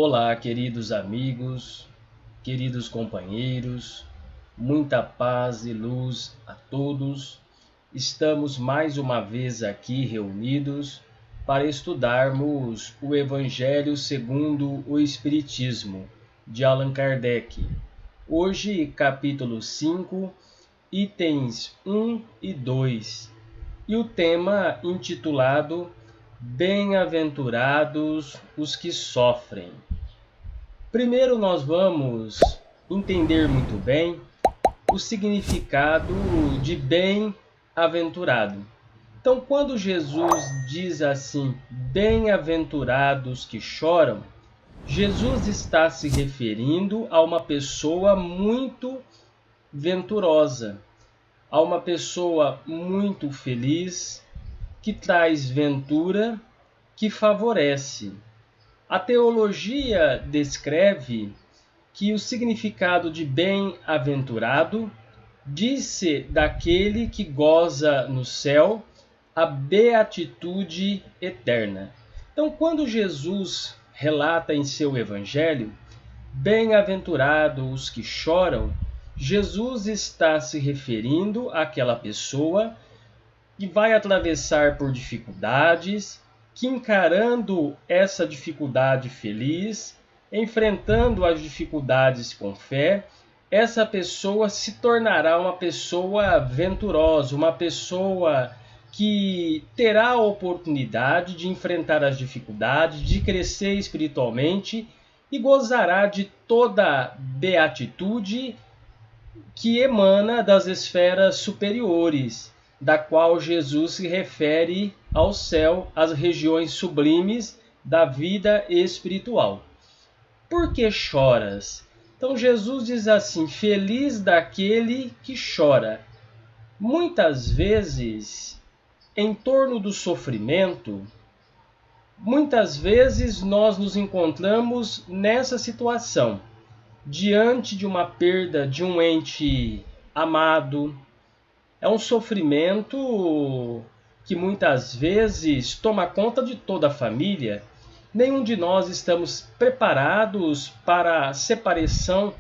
Olá, queridos amigos, queridos companheiros, muita paz e luz a todos. Estamos mais uma vez aqui reunidos para estudarmos o Evangelho segundo o Espiritismo, de Allan Kardec. Hoje, capítulo 5, itens 1 e 2, e o tema intitulado Bem-aventurados os que sofrem. Primeiro nós vamos entender muito bem o significado de bem-aventurado. Então, quando Jesus diz assim, bem-aventurados que choram, Jesus está se referindo a uma pessoa muito venturosa, a uma pessoa muito feliz, que traz ventura, que favorece. A teologia descreve que o significado de bem-aventurado diz-se daquele que goza no céu a beatitude eterna. Então, quando Jesus relata em seu evangelho, bem-aventurados os que choram, Jesus está se referindo àquela pessoa que vai atravessar por dificuldades, que encarando essa dificuldade feliz, enfrentando as dificuldades com fé, essa pessoa se tornará uma pessoa venturosa, uma pessoa que terá a oportunidade de enfrentar as dificuldades, de crescer espiritualmente e gozará de toda beatitude que emana das esferas superiores, da qual Jesus se refere ao céu, às regiões sublimes da vida espiritual. Por que choras? Então Jesus diz assim, feliz daquele que chora. Muitas vezes, em torno do sofrimento, muitas vezes nós nos encontramos nessa situação, diante de uma perda de um ente amado. É um sofrimento que muitas vezes toma conta de toda a família. Nenhum de nós estamos preparados para a separação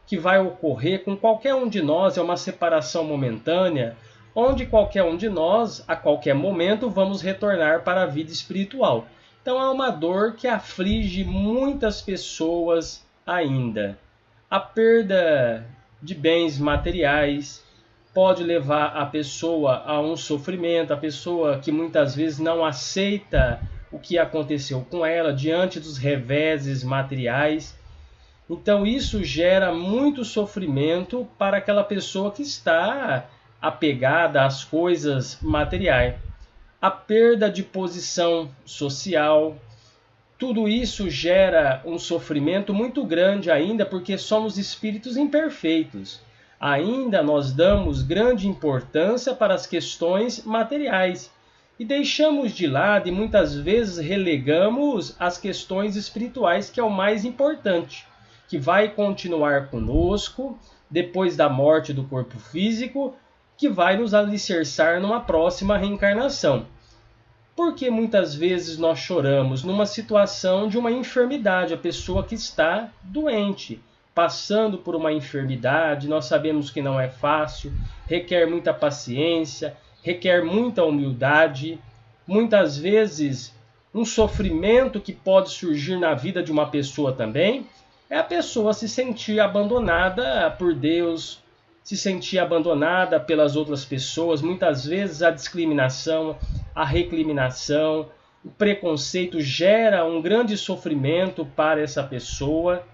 que vai ocorrer com qualquer um de nós. É uma separação momentânea, onde qualquer um de nós, a qualquer momento, vamos retornar para a vida espiritual. Então é uma dor que aflige muitas pessoas ainda. A perda de bens materiais pode levar a pessoa a um sofrimento, a pessoa que muitas vezes não aceita o que aconteceu com ela diante dos reveses materiais. Então isso gera muito sofrimento para aquela pessoa que está apegada às coisas materiais. A perda de posição social, tudo isso gera um sofrimento muito grande ainda, porque somos espíritos imperfeitos. Ainda nós damos grande importância para as questões materiais e deixamos de lado e muitas vezes relegamos as questões espirituais, que é o mais importante, que vai continuar conosco depois da morte do corpo físico, que vai nos alicerçar numa próxima reencarnação. Porque muitas vezes nós choramos numa situação de uma enfermidade, a pessoa que está doente, passando por uma enfermidade, nós sabemos que não é fácil, requer muita paciência, requer muita humildade, muitas vezes um sofrimento que pode surgir na vida de uma pessoa também, é a pessoa se sentir abandonada por Deus, se sentir abandonada pelas outras pessoas, muitas vezes a discriminação, a recriminação, o preconceito gera um grande sofrimento para essa pessoa.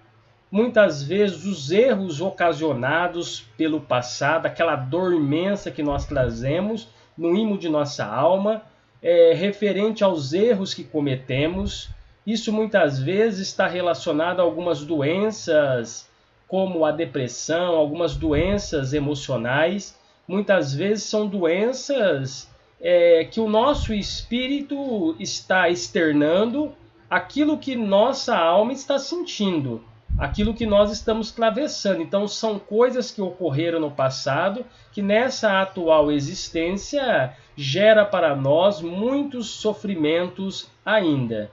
Muitas vezes os erros ocasionados pelo passado, aquela dor imensa que nós trazemos no imo de nossa alma, referente aos erros que cometemos, isso muitas vezes está relacionado a algumas doenças, como a depressão, algumas doenças emocionais. Muitas vezes são doenças que o nosso espírito está externando aquilo que nossa alma está sentindo, aquilo que nós estamos atravessando. Então são coisas que ocorreram no passado, que nessa atual existência gera para nós muitos sofrimentos ainda.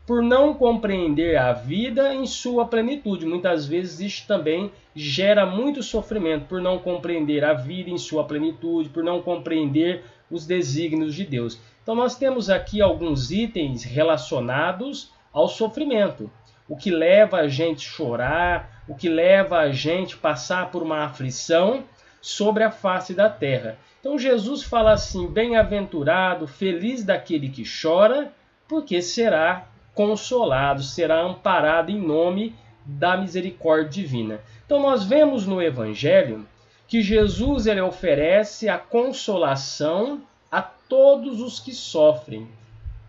por não compreender a vida em sua plenitude. Muitas vezes isso também gera muito sofrimento, por não compreender a vida em sua plenitude, por não compreender os desígnios de Deus. Então nós temos aqui alguns itens relacionados ao sofrimento. O que leva a gente a chorar, o que leva a gente a passar por uma aflição sobre a face da terra. Então Jesus fala assim: bem-aventurado, feliz daquele que chora, porque será consolado, será amparado em nome da misericórdia divina. Então nós vemos no Evangelho que Jesus ele oferece a consolação a todos os que sofrem.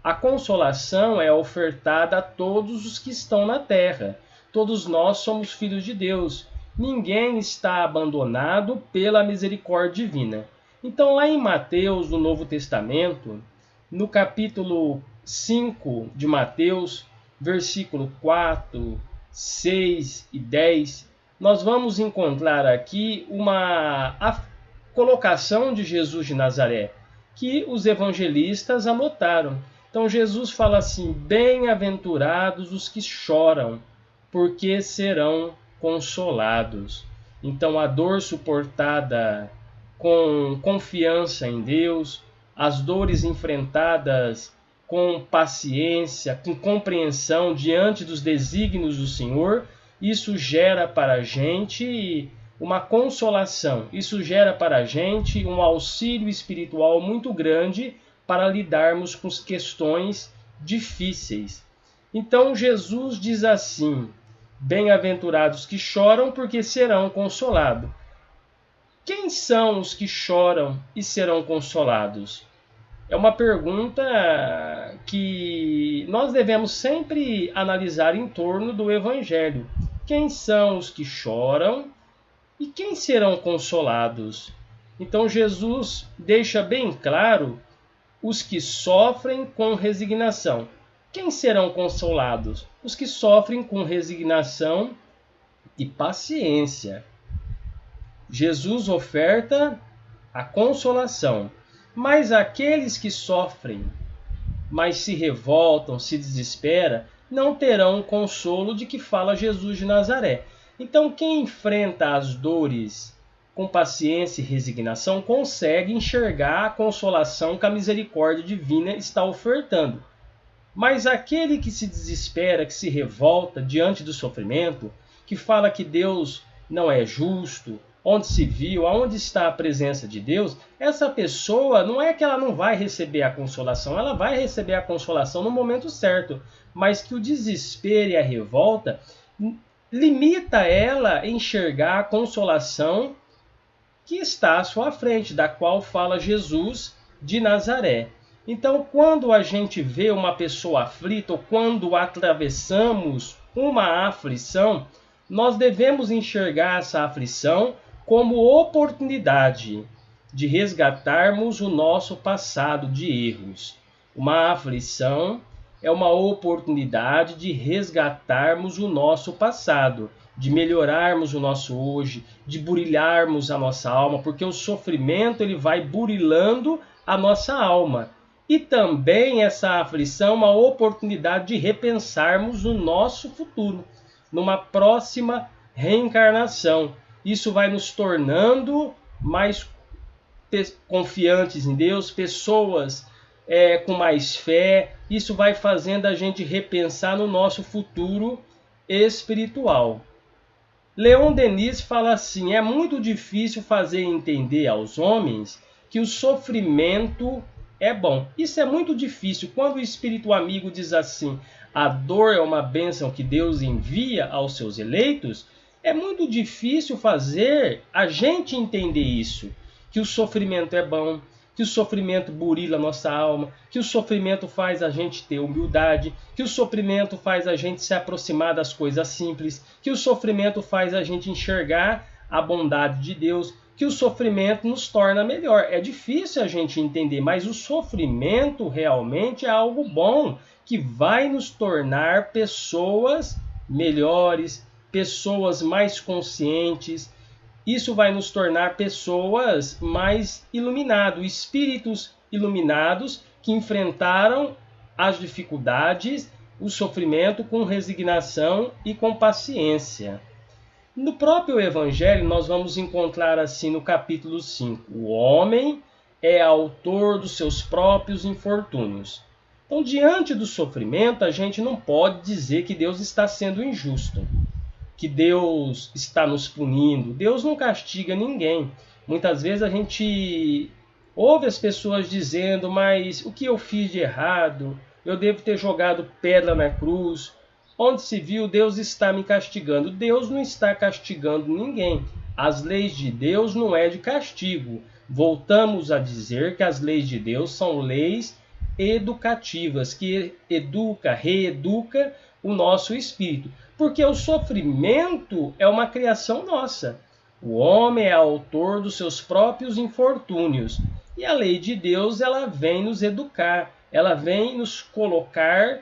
A consolação é ofertada a todos os que estão na terra. Todos nós somos filhos de Deus. Ninguém está abandonado pela misericórdia divina. Então, lá em Mateus, no Novo Testamento, no capítulo 5 de Mateus, versículo 4, 6 e 10, nós vamos encontrar aqui a colocação de Jesus de Nazaré, que os evangelistas anotaram. Então Jesus fala assim: bem-aventurados os que choram, porque serão consolados. Então a dor suportada com confiança em Deus, as dores enfrentadas com paciência, com compreensão diante dos desígnios do Senhor, isso gera para a gente uma consolação, isso gera para a gente um auxílio espiritual muito grande para lidarmos com as questões difíceis. Então Jesus diz assim: bem-aventurados que choram, porque serão consolados. Quem são os que choram e serão consolados? É uma pergunta que nós devemos sempre analisar em torno do Evangelho. Quem são os que choram e quem serão consolados? Então Jesus deixa bem claro os que sofrem com resignação. Quem serão consolados? Os que sofrem com resignação e paciência. Jesus oferta a consolação, mas aqueles que sofrem, mas se revoltam, se desesperam, não terão o consolo de que fala Jesus de Nazaré. Então, quem enfrenta as dores com paciência e resignação consegue enxergar a consolação que a misericórdia divina está ofertando. Mas aquele que se desespera, que se revolta diante do sofrimento, que fala que Deus não é justo, onde se viu, aonde está a presença de Deus, essa pessoa não é que ela não vai receber a consolação, ela vai receber a consolação no momento certo, mas que o desespero e a revolta limita ela a enxergar a consolação que está à sua frente, da qual fala Jesus de Nazaré. Então, quando a gente vê uma pessoa aflita, ou quando atravessamos uma aflição, nós devemos enxergar essa aflição como oportunidade de resgatarmos o nosso passado de erros. Uma aflição é uma oportunidade de resgatarmos o nosso passado, de melhorarmos o nosso hoje, de burilharmos a nossa alma, porque o sofrimento ele vai burilando a nossa alma. E também essa aflição é uma oportunidade de repensarmos o nosso futuro, numa próxima reencarnação. Isso vai nos tornando mais confiantes em Deus, pessoas com mais fé. Isso vai fazendo a gente repensar no nosso futuro espiritual. Leon Denis fala assim: é muito difícil fazer entender aos homens que o sofrimento é bom. Isso é muito difícil. Quando o Espírito Amigo diz assim: a dor é uma bênção que Deus envia aos seus eleitos, é muito difícil fazer a gente entender isso, que o sofrimento é bom, que o sofrimento burila a nossa alma, que o sofrimento faz a gente ter humildade, que o sofrimento faz a gente se aproximar das coisas simples, que o sofrimento faz a gente enxergar a bondade de Deus, que o sofrimento nos torna melhor. É difícil a gente entender, mas o sofrimento realmente é algo bom, que vai nos tornar pessoas melhores, pessoas mais conscientes. Isso vai nos tornar pessoas mais iluminadas, espíritos iluminados que enfrentaram as dificuldades o sofrimento com resignação e com paciência. No próprio Evangelho, nós vamos encontrar assim no capítulo 5, o homem é autor dos seus próprios infortúnios. Então, diante do sofrimento, a gente não pode dizer que Deus está sendo injusto, que Deus está nos punindo. Deus não castiga ninguém. Muitas vezes a gente ouve as pessoas dizendo, mas o que eu fiz de errado? Eu devo ter jogado pedra na cruz. Onde se viu, Deus está me castigando. Deus não está castigando ninguém. As leis de Deus não é de castigo. Voltamos a dizer que as leis de Deus são leis educativas, que reeduca o nosso espírito. Porque o sofrimento é uma criação nossa. O homem é autor dos seus próprios infortúnios. E a lei de Deus, ela vem nos educar, ela vem nos colocar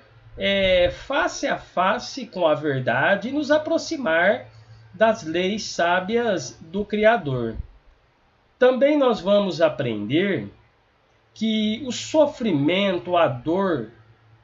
face a face com a verdade e nos aproximar das leis sábias do Criador. Também nós vamos aprender que o sofrimento, a dor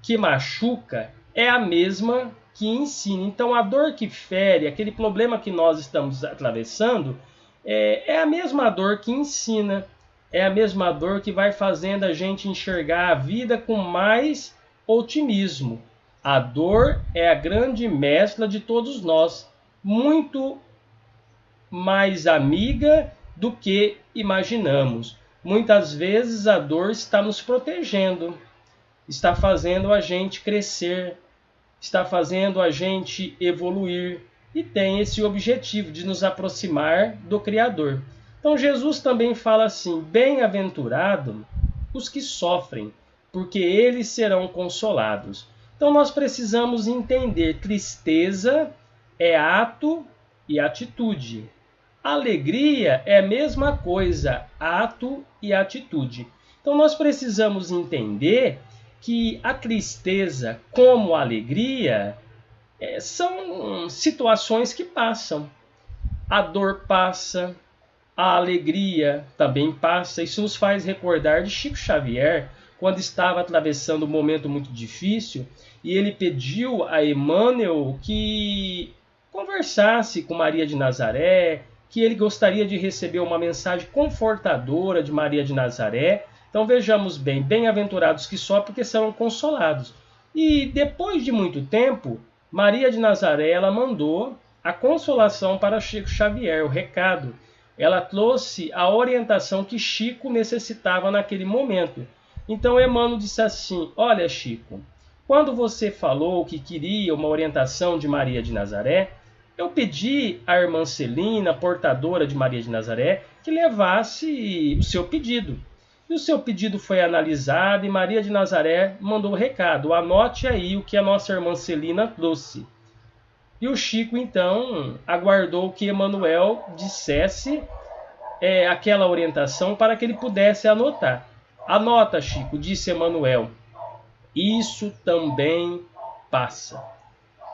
que machuca, é a mesma que ensina. Então, a dor que fere, aquele problema que nós estamos atravessando, é a mesma dor que ensina. É a mesma dor que vai fazendo a gente enxergar a vida com mais otimismo. A dor é a grande mestra de todos nós, muito mais amiga do que imaginamos. Muitas vezes a dor está nos protegendo, está fazendo a gente crescer, está fazendo a gente evoluir e tem esse objetivo de nos aproximar do Criador. Então Jesus também fala assim, bem-aventurado os que sofrem, porque eles serão consolados. Então nós precisamos entender, tristeza é ato e atitude. Alegria é a mesma coisa, ato e atitude. Então nós precisamos entender que a tristeza como a alegria são situações que passam. A dor passa, a alegria também passa. Isso nos faz recordar de Chico Xavier, quando estava atravessando um momento muito difícil, e ele pediu a Emmanuel que conversasse com Maria de Nazaré, que ele gostaria de receber uma mensagem confortadora de Maria de Nazaré. Então vejamos bem, bem-aventurados que sofrem, porque serão consolados. E depois de muito tempo, Maria de Nazaré ela mandou a consolação para Chico Xavier, o recado. Ela trouxe a orientação que Chico necessitava naquele momento. Então Emmanuel disse assim, olha Chico, quando você falou que queria uma orientação de Maria de Nazaré, eu pedi à irmã Celina, portadora de Maria de Nazaré, que levasse o seu pedido. E o seu pedido foi analisado e Maria de Nazaré mandou o recado. Anote aí o que a nossa irmã Celina trouxe. E o Chico, então, aguardou que Emmanuel dissesse aquela orientação para que ele pudesse anotar. Anota, Chico, disse Emmanuel. Isso também passa.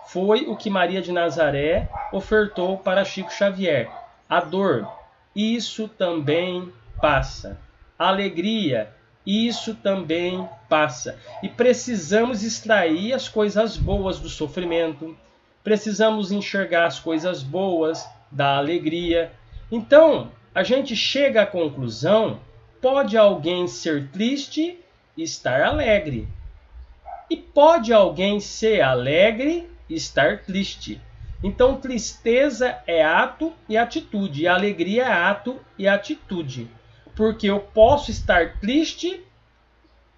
Foi o que Maria de Nazaré ofertou para Chico Xavier. A dor, isso também passa. A alegria, isso também passa. E precisamos extrair as coisas boas do sofrimento. Precisamos enxergar as coisas boas da alegria. Então, a gente chega à conclusão, pode alguém ser triste e estar alegre. E pode alguém ser alegre e estar triste. Então, tristeza é ato e atitude, e alegria é ato e atitude. Porque eu posso estar triste,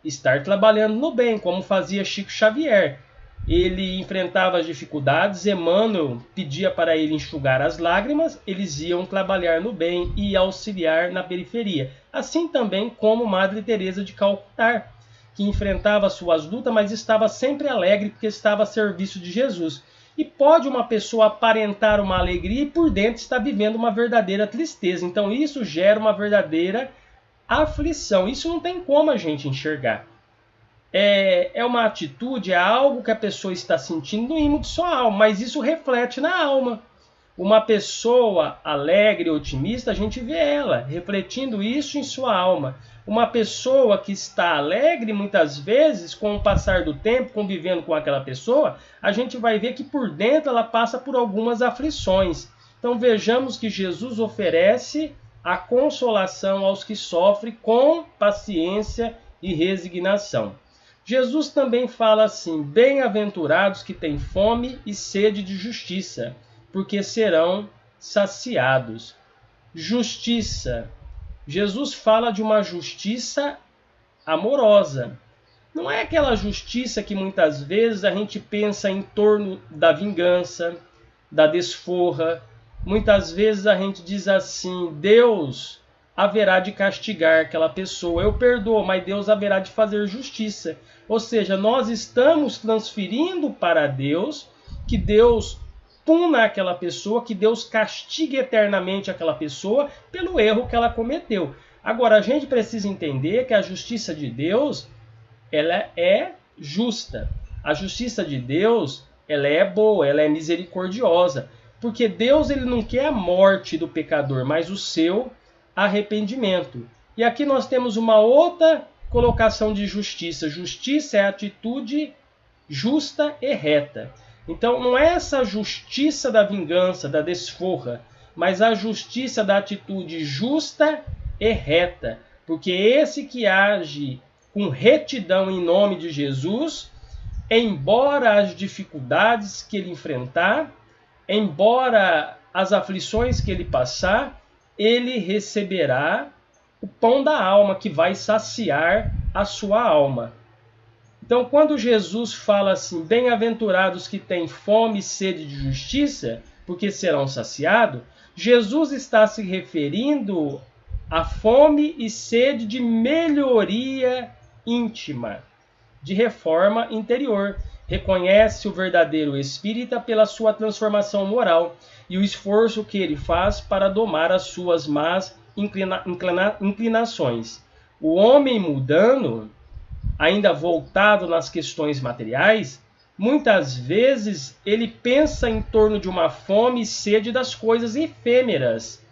estar trabalhando no bem, como fazia Chico Xavier. Ele enfrentava as dificuldades, Emmanuel pedia para ele enxugar as lágrimas, eles iam trabalhar no bem e auxiliar na periferia. Assim também como Madre Teresa de Calcutá, que enfrentava suas lutas, mas estava sempre alegre porque estava a serviço de Jesus. E pode uma pessoa aparentar uma alegria e por dentro está vivendo uma verdadeira tristeza. Então isso gera uma verdadeira aflição. Isso não tem como a gente enxergar. É uma atitude, é algo que a pessoa está sentindo no íntimo de sua alma, mas isso reflete na alma. Uma pessoa alegre, otimista, a gente vê ela refletindo isso em sua alma. Uma pessoa que está alegre, muitas vezes, com o passar do tempo, convivendo com aquela pessoa, a gente vai ver que por dentro ela passa por algumas aflições. Então vejamos que Jesus oferece a consolação aos que sofrem com paciência e resignação. Jesus também fala assim: bem-aventurados que têm fome e sede de justiça, porque serão saciados. Justiça. Jesus fala de uma justiça amorosa. Não é aquela justiça que muitas vezes a gente pensa em torno da vingança, da desforra. Muitas vezes a gente diz assim: Deus haverá de castigar aquela pessoa. Eu perdoo, mas Deus haverá de fazer justiça. Ou seja, nós estamos transferindo para Deus que Deus puna aquela pessoa, que Deus castigue eternamente aquela pessoa pelo erro que ela cometeu. Agora, a gente precisa entender que a justiça de Deus, ela é justa. A justiça de Deus, ela é boa, ela é misericordiosa. Porque Deus, ele não quer a morte do pecador, mas o seu arrependimento. E aqui nós temos uma outra colocação de justiça. Justiça é a atitude justa e reta. Então não é essa justiça da vingança, da desforra, mas a justiça da atitude justa e reta. Porque esse que age com retidão em nome de Jesus, embora as dificuldades que ele enfrentar, embora as aflições que ele passar, ele receberá o pão da alma, que vai saciar a sua alma. Então, quando Jesus fala assim, bem-aventurados que têm fome e sede de justiça, porque serão saciados, Jesus está se referindo à fome e sede de melhoria íntima, de reforma interior. Reconhece o verdadeiro espírita pela sua transformação moral e o esforço que ele faz para domar as suas más inclinações. O homem mundano, ainda voltado nas questões materiais, muitas vezes ele pensa em torno de uma fome e sede das coisas efêmeras.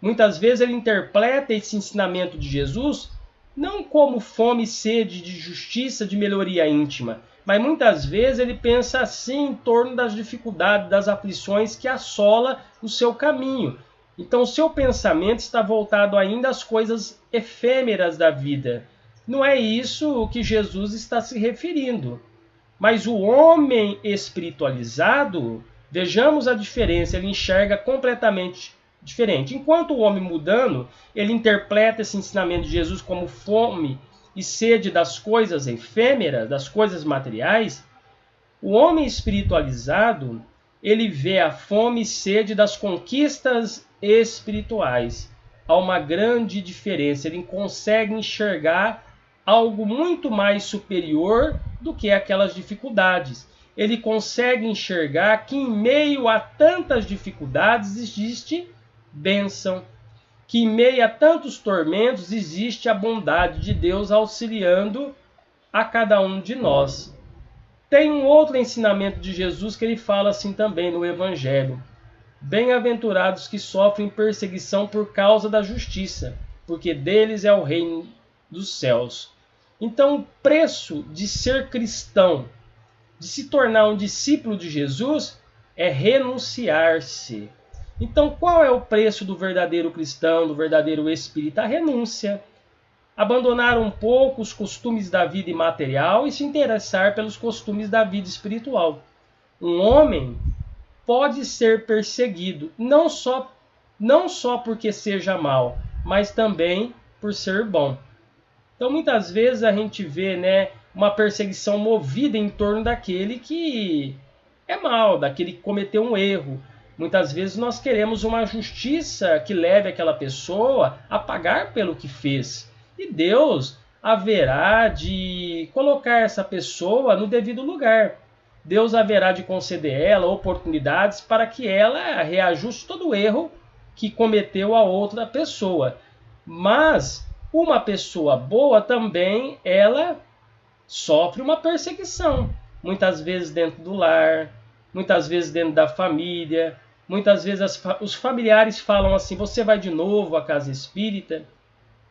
Muitas vezes ele interpreta esse ensinamento de Jesus não como fome e sede de justiça, de melhoria íntima, mas muitas vezes ele pensa assim em torno das dificuldades, das aflições que assola o seu caminho. Então, o seu pensamento está voltado ainda às coisas efêmeras da vida. Não é isso que Jesus está se referindo. Mas o homem espiritualizado, vejamos a diferença, ele enxerga completamente diferente. Enquanto o homem mundano, ele interpreta esse ensinamento de Jesus como fome e sede das coisas efêmeras, das coisas materiais, o homem espiritualizado, ele vê a fome e sede das conquistas espirituais. Há uma grande diferença, ele consegue enxergar algo muito mais superior do que aquelas dificuldades. Ele consegue enxergar que em meio a tantas dificuldades existe bênção, que em meio a tantos tormentos existe a bondade de Deus auxiliando a cada um de nós. Tem um outro ensinamento de Jesus que ele fala assim também no Evangelho. Bem-aventurados que sofrem perseguição por causa da justiça, porque deles é o reino dos céus. Então, o preço de ser cristão, de se tornar um discípulo de Jesus, é renunciar-se. Então, qual é o preço do verdadeiro cristão, do verdadeiro espírita? A renúncia. Abandonar um pouco os costumes da vida imaterial e se interessar pelos costumes da vida espiritual. Um homem pode ser perseguido, não só porque seja mal, mas também por ser bom. Então, muitas vezes a gente vê, uma perseguição movida em torno daquele que é mal, daquele que cometeu um erro. Muitas vezes nós queremos uma justiça que leve aquela pessoa a pagar pelo que fez. E Deus haverá de colocar essa pessoa no devido lugar. Deus haverá de conceder a ela oportunidades para que ela reajuste todo o erro que cometeu a outra pessoa. Mas uma pessoa boa também, ela sofre uma perseguição. Muitas vezes dentro do lar, muitas vezes dentro da família, muitas vezes os familiares falam assim, você vai de novo à casa espírita?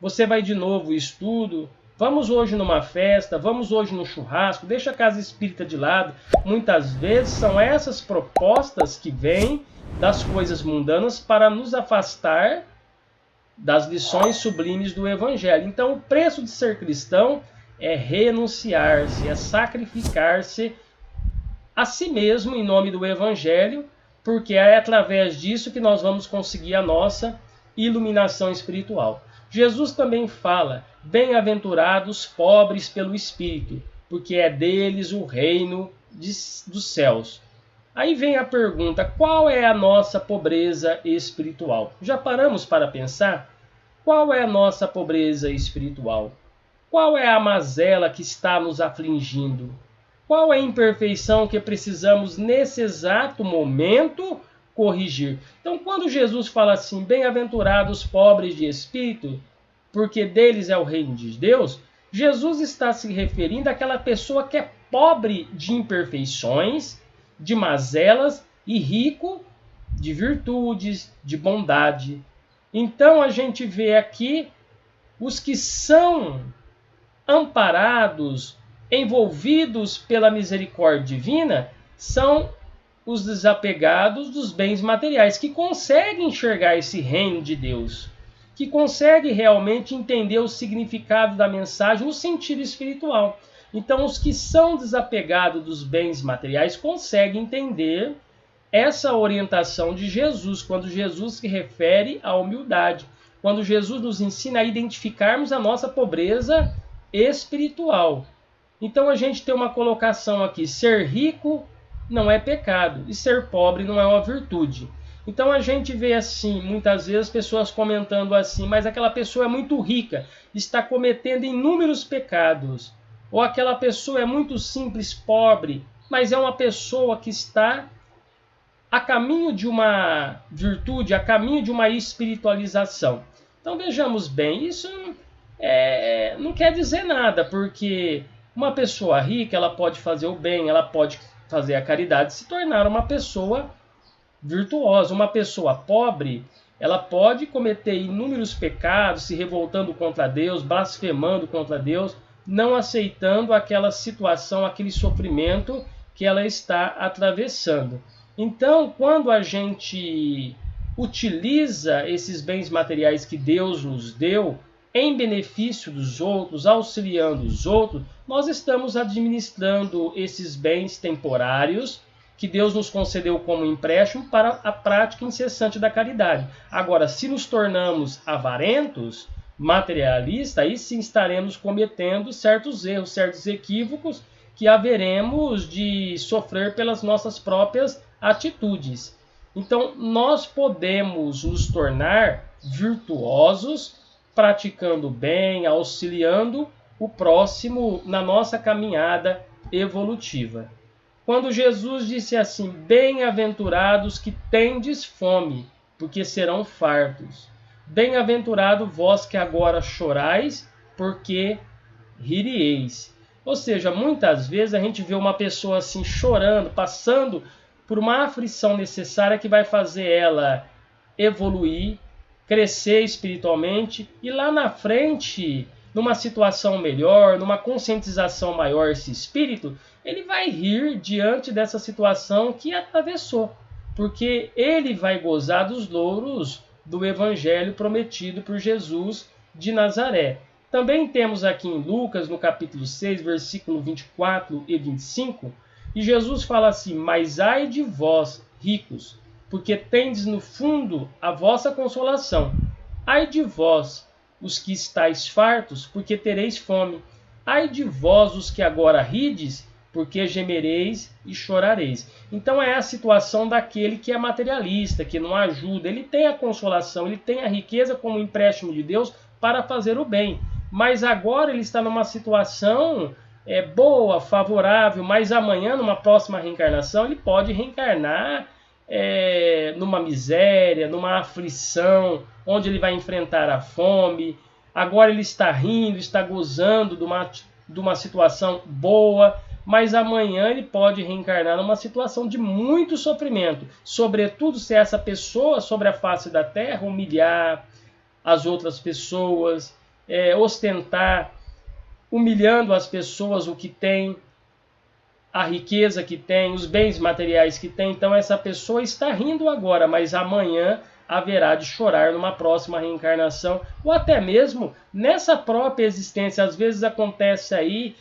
Você vai de novo ao estudo, vamos hoje numa festa, vamos hoje no churrasco, deixa a casa espírita de lado. Muitas vezes são essas propostas que vêm das coisas mundanas para nos afastar das lições sublimes do Evangelho. Então, o preço de ser cristão é renunciar-se, é sacrificar-se a si mesmo em nome do Evangelho, porque é através disso que nós vamos conseguir a nossa iluminação espiritual. Jesus também fala: bem-aventurados pobres pelo Espírito, porque é deles o reino dos céus. Aí vem a pergunta: qual é a nossa pobreza espiritual? Já paramos para pensar? Qual é a nossa pobreza espiritual? Qual é a mazela que está nos afligindo? Qual é a imperfeição que precisamos nesse exato momento corrigir? Então, quando Jesus fala assim: bem-aventurados pobres de espírito, porque deles é o reino de Deus, Jesus está se referindo àquela pessoa que é pobre de imperfeições, de mazelas e rico de virtudes, de bondade. Então a gente vê aqui os que são amparados, envolvidos pela misericórdia divina, são os desapegados dos bens materiais, que conseguem enxergar esse reino de Deus, que conseguem realmente entender o significado da mensagem no sentido espiritual. Então, os que são desapegados dos bens materiais conseguem entender essa orientação de Jesus, quando Jesus se refere à humildade, quando Jesus nos ensina a identificarmos a nossa pobreza espiritual. Então a gente tem uma colocação aqui: ser rico não é pecado e ser pobre não é uma virtude. Então a gente vê assim, muitas vezes pessoas comentando assim: mas aquela pessoa é muito rica, está cometendo inúmeros pecados. Ou aquela pessoa é muito simples, pobre, mas é uma pessoa que está a caminho de uma virtude, a caminho de uma espiritualização. Então vejamos bem, isso não quer dizer nada, porque uma pessoa rica, ela pode fazer o bem, ela pode fazer a caridade, se tornar uma pessoa virtuosa. Uma pessoa pobre, ela pode cometer inúmeros pecados, se revoltando contra Deus, blasfemando contra Deus, não aceitando aquela situação, aquele sofrimento que ela está atravessando. Então, quando a gente utiliza esses bens materiais que Deus nos deu em benefício dos outros, auxiliando os outros, nós estamos administrando esses bens temporários que Deus nos concedeu como empréstimo para a prática incessante da caridade. Agora, se nos tornamos avarentos, materialistas, aí sim estaremos cometendo certos erros, certos equívocos que haveremos de sofrer pelas nossas próprias atitudes. Então, nós podemos nos tornar virtuosos praticando bem, auxiliando o próximo na nossa caminhada evolutiva. Quando Jesus disse assim: bem-aventurados que tendes fome, porque serão fartos. Bem-aventurado vós que agora chorais, porque rireis. Ou seja, muitas vezes a gente vê uma pessoa assim chorando, passando por uma aflição necessária que vai fazer ela evoluir, crescer espiritualmente e lá na frente, numa situação melhor, numa conscientização maior, esse espírito, ele vai rir diante dessa situação que atravessou, porque ele vai gozar dos louros do evangelho prometido por Jesus de Nazaré. Também temos aqui em Lucas, no capítulo 6, versículo 24 e 25, e Jesus fala assim: mas ai de vós, ricos, porque tendes no fundo a vossa consolação. Ai de vós, os que estáis fartos, porque tereis fome. Ai de vós, os que agora rides, porque gemereis e chorareis. Então é a situação daquele que é materialista, que não ajuda. Ele tem a consolação, ele tem a riqueza como empréstimo de Deus para fazer o bem. Mas agora ele está numa situação boa, favorável, mas amanhã, numa próxima reencarnação, ele pode reencarnar numa miséria, numa aflição, onde ele vai enfrentar a fome. Agora ele está rindo, está gozando de uma situação boa, mas amanhã ele pode reencarnar numa situação de muito sofrimento, sobretudo se essa pessoa sobre a face da terra humilhar as outras pessoas, ostentar, humilhando as pessoas, o que tem, a riqueza que tem, os bens materiais que tem. Então essa pessoa está rindo agora, mas amanhã haverá de chorar numa próxima reencarnação, ou até mesmo nessa própria existência. Às vezes acontece aí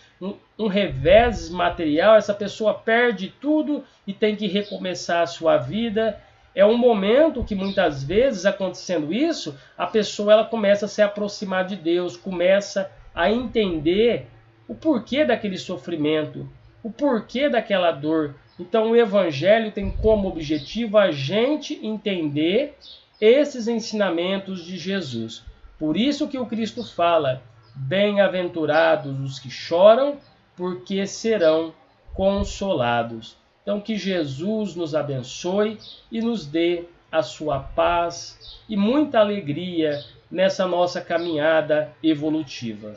um revés material, essa pessoa perde tudo e tem que recomeçar a sua vida. É um momento que muitas vezes, acontecendo isso, a pessoa ela começa a se aproximar de Deus, começa a entender o porquê daquele sofrimento, o porquê daquela dor. Então o Evangelho tem como objetivo a gente entender esses ensinamentos de Jesus. Por isso que o Cristo fala: bem-aventurados os que choram, porque serão consolados. Então que Jesus nos abençoe e nos dê a sua paz e muita alegria nessa nossa caminhada evolutiva.